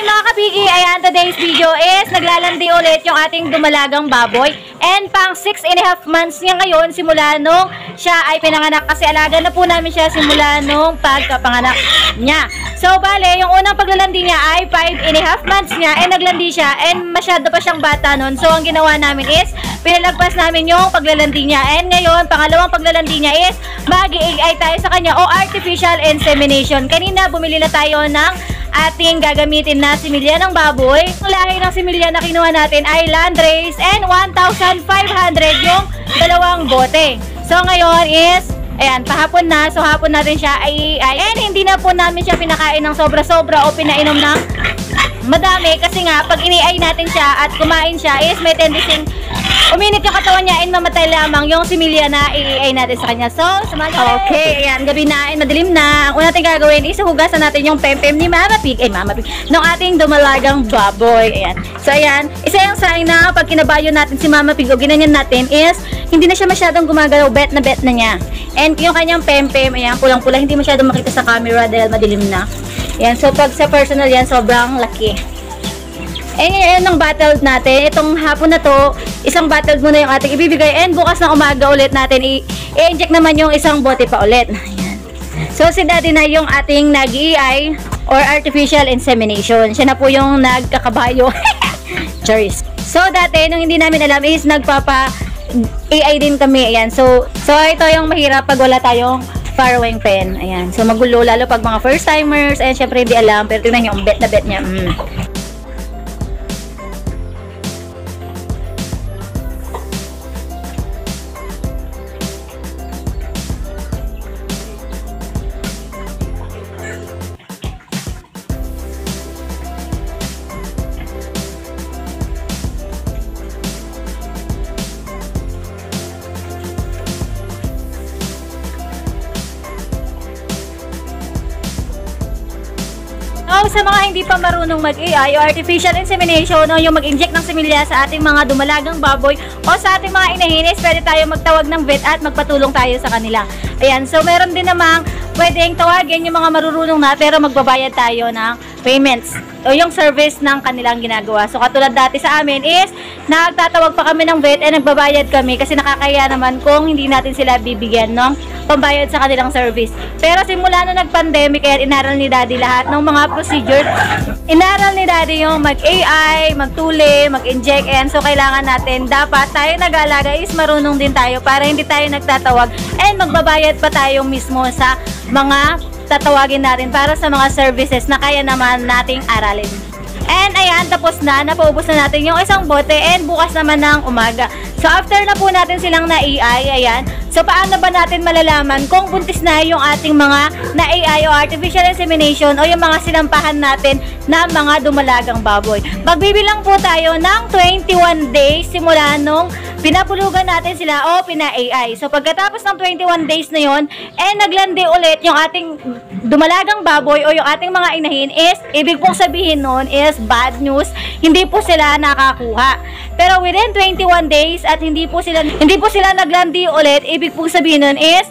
morning mga kabigi! Ayan, today's video is naglalandi ulit yung ating dumalagang baboy. And pang 6.5 months niya ngayon simula nung siya ay pinanganak. Kasi alaga na po namin siya simula nung pagkapanganak niya. So bale, yung unang paglalandi niya ay 5.5 months niya. And naglandi siya and masyado pa siyang bata nun. So ang ginawa namin is pinalagpas namin yung paglalandi niya. And ngayon, pangalawang paglalandi niya is mag-i-egg tayo sa kanya o artificial insemination. Kanina bumili na tayo ng ating gagamitin na similya ng baboy. Ang lahi ng similya na kinuha natin ay Landrace and 1,500 yung dalawang bote. So ngayon is, ayan, pahapon na. So hapon natin siya ay and hindi na po namin siya pinakain ng sobra-sobra o pinainom ng madami. Kasi nga, pag ini-ay natin siya at kumain siya is may tendency uminit yung katawan niya and mamatay lamang yung similya na i-ay natin sa kanya. So, okay, ayan, gabi na and madilim na. Ang una natin gagawin is hugasan natin yung pempem ni Mama Pig, ng ating dumalagang baboy. Ayan. So, ayan, isa yung sign na pag kinabayo natin si Mama Pig o ginanyan natin is hindi na siya masyadong gumagalaw, bet na niya. And yung kanyang pempem, ayan, pulang-pula, hindi masyadong makita sa camera dahil madilim na. Ayan, so pag sa personal yan, sobrang laki. And yun ang battled natin. Itong hapon na to, isang battled muna yung ating ibibigay. And bukas na umaga ulit natin, i-inject naman yung isang bote pa ulit. Ayan. So si Daddy na yung ating nag-EI or artificial insemination. Siya na po yung nagkakabayo. Charis. So dati, nung hindi namin alam is nagpapa-EI din kami. Ayan. So ito yung mahirap pag wala tayong farrowing pen. Ayan. So magulo lalo pag mga first timers. Ayan, syempre hindi alam. Pero tingnan nyo, bet na bet niya. Sa mga hindi pa marunong mag-AI o artificial insemination o yung mag-inject ng similya sa ating mga dumalagang baboy o sa ating mga inahinis, pwede tayo magtawag ng vet at magpatulong tayo sa kanila. Ayan, so meron din namang pwedeng tawagin yung mga marurunong na pero magbabayad tayo ng payments o yung service ng kanilang ginagawa. So katulad dati sa amin is nagtatawag pa kami ng vet and nagbabayad kami kasi nakakaya naman kung hindi natin sila bibigyan ng pambayad sa kanilang service. Pero simula na nag-pandemic, kaya inaral ni Daddy lahat ng mga procedure. Inaral ni Daddy yung mag-AI, magtuli, mag-inject, and so kailangan natin, dapat tayo nag-alaga is marunong din tayo para hindi tayo nagtatawag and magbabayad pa tayo mismo sa mga tatawagin natin para sa mga services na kaya naman nating aralin. And ayan, tapos na, napaubos na natin yung isang bote and bukas naman ng umaga. So after na po natin silang na-AI, ayan, so paano ba natin malalaman kung buntis na yung ating mga na-AI o artificial insemination o yung mga sinampahan natin na mga dumalagang baboy? Magbibilang po tayo ng 21 days simula nung pinapulugan natin sila o pina-AI. So pagkatapos ng 21 days na yon, naglandi ulit yung ating dumalagang baboy o yung ating mga inahin is, ibig pong sabihin nun is bad news, hindi po sila nakakuha. Pero within 21 days at hindi po sila naglandi ulit, ibig pong sabihin nun is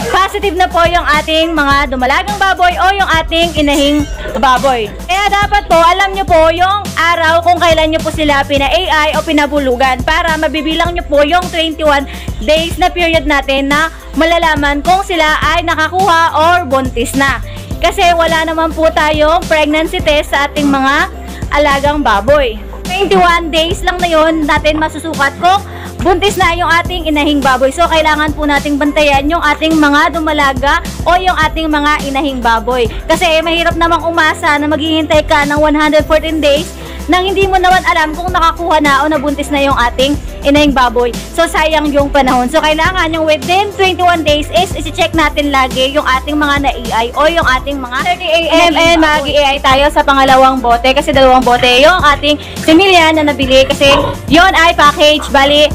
positive na po yung ating mga dumalagang baboy o yung ating inahing baboy. Kaya dapat po, alam nyo po yung araw kung kailan nyo po sila pina-AI o pinabulugan para mabibilang nyo po yung 21 days na period natin na malalaman kung sila ay nakakuha or buntis na. Kasi wala naman po tayong pregnancy test sa ating mga alagang baboy. 21 days lang na yun natin masusukat kung buntis na yung ating inahing baboy. So, kailangan po nating bantayan yung ating mga dumalaga o yung ating mga inahing baboy. Kasi mahirap namang umasa na maghihintay ka ng 114 days nang hindi mo naman alam kung nakakuha na o nabuntis na yung ating inahing baboy. So, sayang yung panahon. So, kailangan yung within 21 days is isi-check natin lagi yung ating mga na-AI o yung ating mga 30 AM and mag-AI tayo sa pangalawang bote kasi dalawang bote yung ating similya na nabili kasi yon ay package. Bali,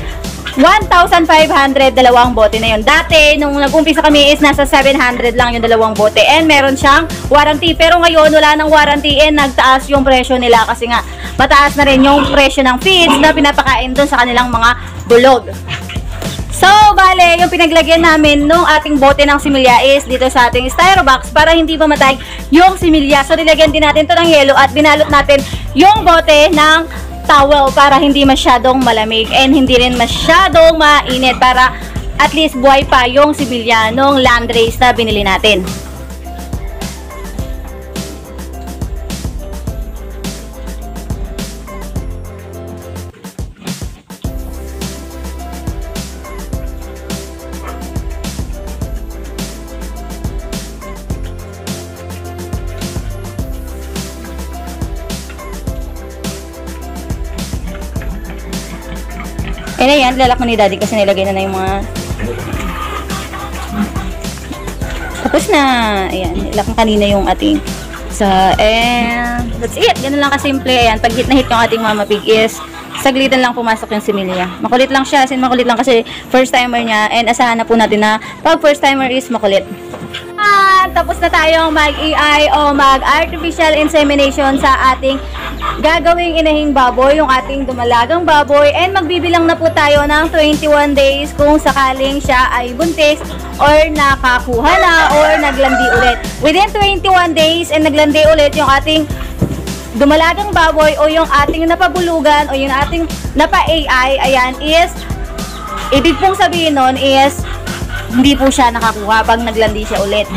1,500 dalawang bote na yun. Dati, nung nag-umpisa kami is nasa 700 lang yung dalawang bote and meron siyang warranty. Pero ngayon, wala nang warranty and nagtaas yung presyo nila kasi nga mataas na rin yung presyo ng feeds na pinapakain dun sa kanilang mga bulog. So, bale, yung pinaglagyan namin nung ating bote ng similya is dito sa ating styrobox para hindi mamatay yung similya. So, nilagyan din natin to ng yelo at binalot natin yung bote ng towel para hindi masyadong malamig and hindi rin masyadong mainit para at least buhay pa yung similya nung landrace na binili natin. Kaya yan, lalak na ni daddy kasi nilagay na yung mga... Tapos na. Ayan, nilak na kanina yung ating... So, and that's it. Ganun lang kasimple. Ayan, pag hit na hit yung ating mama pig is saglitan lang pumasok yung similya. Makulit lang siya. Sin makulit lang kasi first timer niya. And asahan na po natin na pag first timer is makulit. Tapos na tayong mag-AI o mag-artificial insemination sa ating gagawing inahing baboy, yung ating dumalagang baboy, and magbibilang na po tayo ng 21 days kung sakaling siya ay buntis or nakakuha na or naglandi ulit. Within 21 days and naglandi ulit yung ating dumalagang baboy o yung ating napabulugan o yung ating napa-AI, ayan, is ibig pong sabihin nun is hindi po siya nakakuha pag naglandi siya ulit.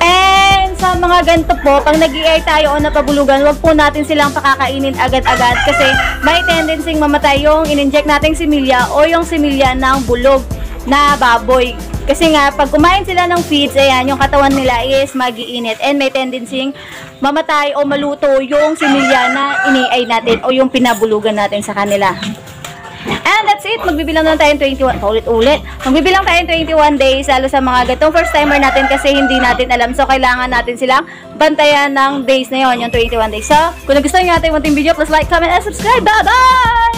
And sa mga ganito po, pag nag-i-air tayo o napabulugan, wag po natin silang pakakainin agad-agad kasi may tendency mamatay yung in-inject nating similya o yung similya ng bulog na baboy. Kasi nga, pag kumain sila ng feeds, ayan, yung katawan nila is mag-iinit and may tendency mamatay o maluto yung similya na ini-ay natin o yung pinabulugan natin sa kanila. And that's it. Magbibilang na tayo 21. Paulit-ulit. Magbibilang tayo 21 days lalo sa mga gatong first timer natin kasi hindi natin alam. So, kailangan natin silang bantayan ng days na yon, yung 21 days. So, kung nagustuhan nyo natin yung video, please like, comment, and subscribe. Bye-bye!